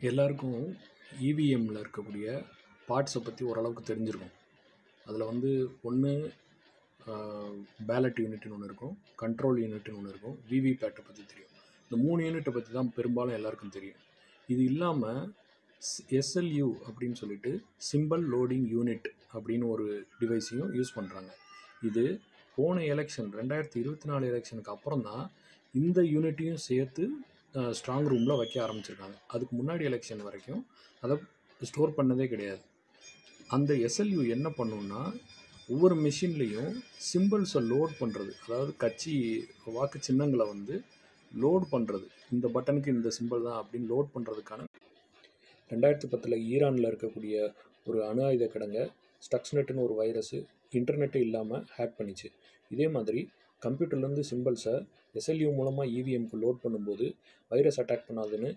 எல்லாருக்கும் இவிஎம்மில் இருக்கக்கூடிய பார்ட்ஸை பற்றி ஓரளவுக்கு தெரிஞ்சிருக்கும். அதில் வந்து ஒன்று பேலட் யூனிட்னு ஒன்று இருக்கும், கண்ட்ரோல் யூனிட்னு ஒன்று இருக்கும், விவிபேட்டை பற்றி தெரியும். இந்த 3 யூனிட்டை பற்றி தான் பெரும்பாலும் எல்லாருக்கும் தெரியும். இது இல்லாமல் எஸ்எல்யூ அப்படின்னு சொல்லிட்டு சிம்பிள் லோடிங் யூனிட் அப்படின்னு ஒரு டிவைஸையும் யூஸ் பண்ணுறாங்க. இது போன எலெக்ஷன் 2024 எலெக்ஷனுக்கு அப்புறம் தான் இந்த யூனிட்டையும் சேர்த்து ஸ்ட்ராங் ரூமில் வைக்க ஆரம்பிச்சிருக்காங்க. அதுக்கு முன்னாடி எலெக்ஷன் வரைக்கும் அதை ஸ்டோர் பண்ணதே கிடையாது. அந்த எஸ்எல்யூ என்ன பண்ணுன்னா, ஒவ்வொரு மிஷின்லேயும் சிம்பிள்ஸை லோட் பண்ணுறது, அதாவது கட்சி வாக்கு சின்னங்களை வந்து லோட் பண்ணுறது, இந்த பட்டனுக்கு இந்த சிம்பிள் தான் அப்படின்னு லோட் பண்ணுறதுக்கான 2010 ஈரானில் இருக்கக்கூடிய ஒரு அணு ஆயுத கிடங்க ஸ்டக்ஸ்நெட்னு ஒரு வைரஸு இன்டர்நெட்டே இல்லாமல் ஹேக் பண்ணிச்சு. இதே மாதிரி கம்ப்யூட்டர்லேருந்து சிம்பிள்ஸை எஸ்எல்யூ மூலமாக இவிஎம்க்கு லோட் பண்ணும்போது வைரஸ் அட்டாக் பண்ணாதுன்னு